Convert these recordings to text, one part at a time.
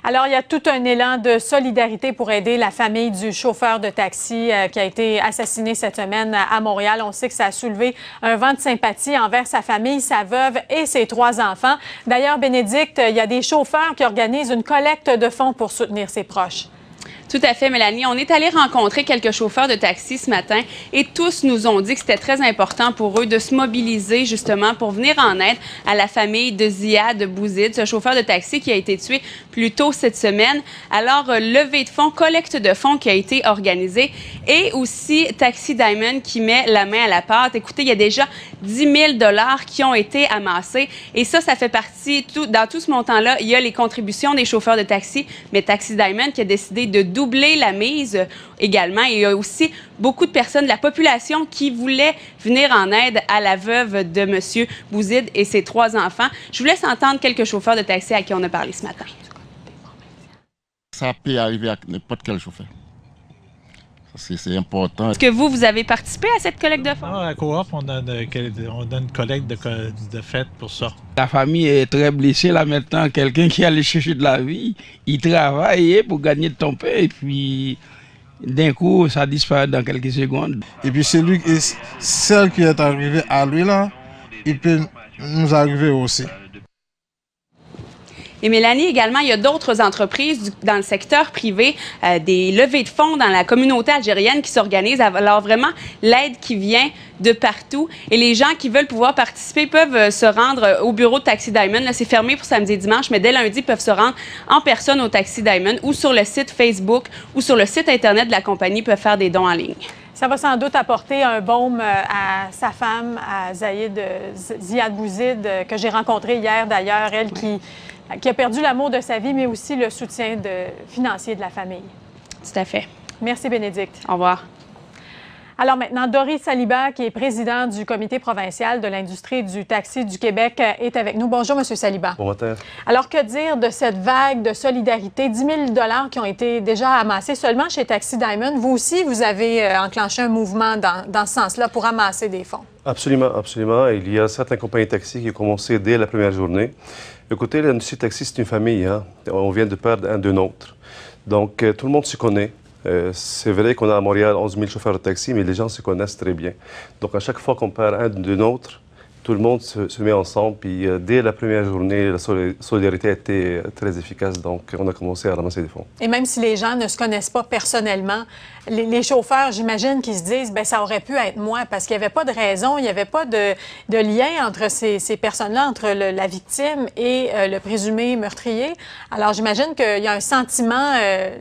Alors, il y a tout un élan de solidarité pour aider la famille du chauffeur de taxi qui a été assassiné cette semaine à Montréal. On sait que ça a soulevé un vent de sympathie envers sa famille, sa veuve et ses 3 enfants. D'ailleurs, Bénédicte, il y a des chauffeurs qui organisent une collecte de fonds pour soutenir ses proches. Tout à fait, Mélanie. On est allé rencontrer quelques chauffeurs de taxi ce matin et tous nous ont dit que c'était très important pour eux de se mobiliser justement pour venir en aide à la famille de Ziad Bouzid, ce chauffeur de taxi qui a été tué plus tôt cette semaine. Alors, levée de fonds, collecte de fonds qui a été organisée et aussi Taxi Diamond qui met la main à la pâte. Écoutez, il y a déjà 10 000 $ qui ont été amassés et ça fait partie, dans tout ce montant-là, il y a les contributions des chauffeurs de taxi, mais Taxi Diamond qui a décidé de doubler la mise également. Et il y a aussi beaucoup de personnes de la population qui voulaient venir en aide à la veuve de M. Bouzid et ses 3 enfants. Je vous laisse entendre quelques chauffeurs de taxi à qui on a parlé ce matin. Ça peut arriver à n'importe quel chauffeur. C'est important. Est-ce que vous avez participé à cette collecte de fonds? Non, à Coop, on donne une collecte de fête pour ça. La famille est très blessée là maintenant. Quelqu'un qui allait chercher de la vie, il travaille pour gagner de ton pain et puis d'un coup, ça disparaît dans quelques secondes. Et puis celle qui est arrivée à lui là, il peut nous arriver aussi. Et Mélanie, également, il y a d'autres entreprises dans le secteur privé, des levées de fonds dans la communauté algérienne qui s'organisent. Alors vraiment, l'aide qui vient de partout. Et les gens qui veulent pouvoir participer peuvent se rendre au bureau de Taxi Diamond. Là, c'est fermé pour samedi et dimanche, mais dès lundi, ils peuvent se rendre en personne au Taxi Diamond ou sur le site Facebook ou sur le site Internet de la compagnie, ils peuvent faire des dons en ligne. Ça va sans doute apporter un baume à sa femme, à Ziad Bouzid, que j'ai rencontrée hier d'ailleurs, elle qui a perdu l'amour de sa vie, mais aussi le soutien financier de la famille. Tout à fait. Merci, Bénédicte. Au revoir. Alors maintenant, Doris Saliba, qui est président du comité provincial de l'industrie du taxi du Québec, est avec nous. Bonjour, M. Saliba. Bon matin. Alors, que dire de cette vague de solidarité? 10 000 $ qui ont été déjà amassés seulement chez Taxi Diamond. Vous aussi, vous avez enclenché un mouvement dans ce sens-là pour amasser des fonds. Absolument, absolument. Il y a certaines compagnies de taxi qui ont commencé dès la première journée. Écoutez, l'industrie taxi, c'est une famille. Hein? On vient de perdre un de nôtres. Donc, tout le monde se connaît. C'est vrai qu'on a à Montréal 11 000 chauffeurs de taxi, mais les gens se connaissent très bien. Donc, à chaque fois qu'on perd un de nôtres, tout le monde se met ensemble. Puis, dès la première journée, la solidarité a été très efficace. Donc, on a commencé à ramasser des fonds. Et même si les gens ne se connaissent pas personnellement, les chauffeurs, j'imagine, qui se disent, bien, ça aurait pu être moi, parce qu'il n'y avait pas de raison, il n'y avait pas de lien entre ces personnes-là, entre la victime et le présumé meurtrier. Alors, j'imagine qu'il y a un sentiment,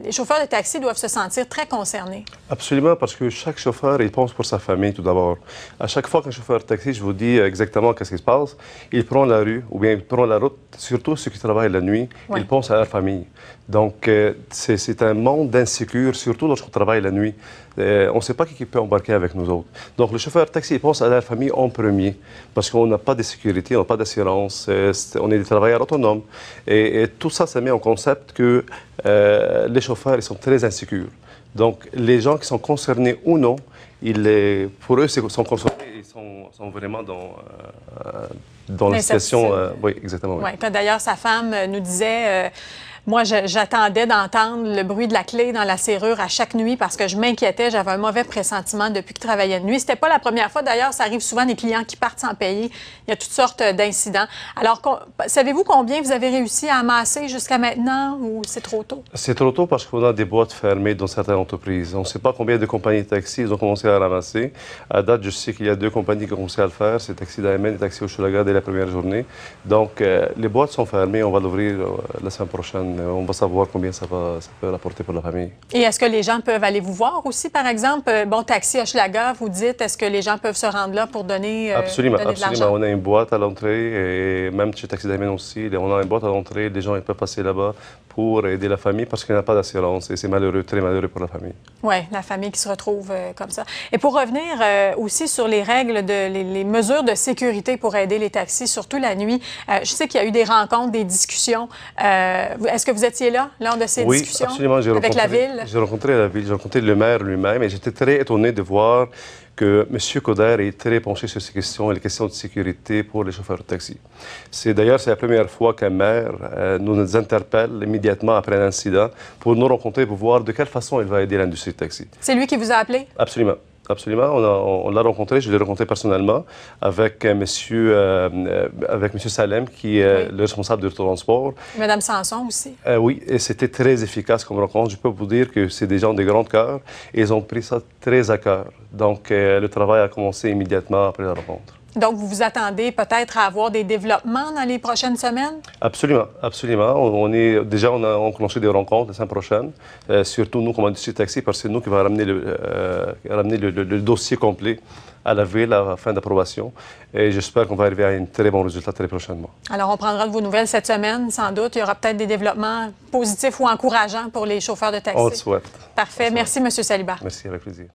les chauffeurs de taxi doivent se sentir très concernés. Absolument, parce que chaque chauffeur, il pense pour sa famille tout d'abord. À chaque fois qu'un chauffeur de taxi, je vous dis exactement qu'est-ce qui se passe, il prend la rue ou bien il prend la route, surtout ceux qui travaillent la nuit, ils pensent à leur famille. Donc, c'est un monde d'insécurité, surtout lorsqu'on travaille la nuit. On ne sait pas qui peut embarquer avec nous autres. Donc, le chauffeur de taxi, il pense à leur famille en premier, parce qu'on n'a pas de sécurité, on n'a pas d'assurance, on est des travailleurs autonomes. Et tout ça, ça met en concept que les chauffeurs, ils sont très insécures. Donc, les gens qui sont concernés ou non, pour eux, ils sont concernés, ils sont vraiment dans la situation. Oui, exactement. Oui. Ouais. D'ailleurs, sa femme nous disait... Moi, j'attendais d'entendre le bruit de la clé dans la serrure à chaque nuit parce que je m'inquiétais, j'avais un mauvais pressentiment depuis que je travaillais de nuit. C'était pas la première fois, d'ailleurs, ça arrive souvent des clients qui partent sans payer. Il y a toutes sortes d'incidents. Alors, savez-vous combien vous avez réussi à amasser jusqu'à maintenant ou c'est trop tôt? C'est trop tôt parce qu'on a des boîtes fermées dans certaines entreprises. On ne sait pas combien de compagnies de taxi ils ont commencé à ramasser. À date, je sais qu'il y a 2 compagnies qui ont commencé à le faire, c'est Taxi Diamond et Taxi Hochelaga dès la première journée. Donc, les boîtes sont fermées, on va l'ouvrir la semaine prochaine. On va savoir combien ça peut rapporter pour la famille. Et est-ce que les gens peuvent aller vous voir aussi, par exemple? Bon, Taxi Hochelaga, vous dites, est-ce que les gens peuvent se rendre là pour donner, absolument, donner de l'argent? On a une boîte à l'entrée, et même chez Taxi Diamond aussi, on a une boîte à l'entrée, les gens ils peuvent passer là-bas pour aider la famille parce qu'il n'y a pas d'assurance et c'est malheureux, très malheureux pour la famille. Oui, la famille qui se retrouve comme ça. Et pour revenir aussi sur les règles, les mesures de sécurité pour aider les taxis, surtout la nuit, je sais qu'il y a eu des rencontres, des discussions. Est-ce que vous étiez là lors de ces discussions? Oui, absolument. Avec la ville? J'ai rencontré la ville, j'ai rencontré le maire lui-même et j'étais très étonné de voir que M. Coder est très penché sur ces questions et les questions de sécurité pour les chauffeurs de taxi. D'ailleurs, c'est la première fois qu'un maire nous interpelle immédiatement après un incident pour nous rencontrer, pour voir de quelle façon il va aider l'industrie de taxi. C'est lui qui vous a appelé? Absolument. Absolument. On l'a rencontré, je l'ai rencontré personnellement avec monsieur Salem, qui est le responsable du transport. Madame Sanson aussi. Oui, et c'était très efficace comme rencontre. Je peux vous dire que c'est des gens de grand cœur et ils ont pris ça très à cœur. Donc, le travail a commencé immédiatement après la rencontre. Donc, vous vous attendez peut-être à avoir des développements dans les prochaines semaines? Absolument, absolument. On a enclenché des rencontres la semaine prochaine, surtout nous comme industrie de taxi, parce que c'est nous qui va ramener le dossier complet à la ville à la fin d'approbation. Et j'espère qu'on va arriver à un très bon résultat très prochainement. Alors, on prendra de vos nouvelles cette semaine, sans doute. Il y aura peut-être des développements positifs ou encourageants pour les chauffeurs de taxi. On le souhaite. Parfait. Merci, M. Saliba. Merci, avec plaisir.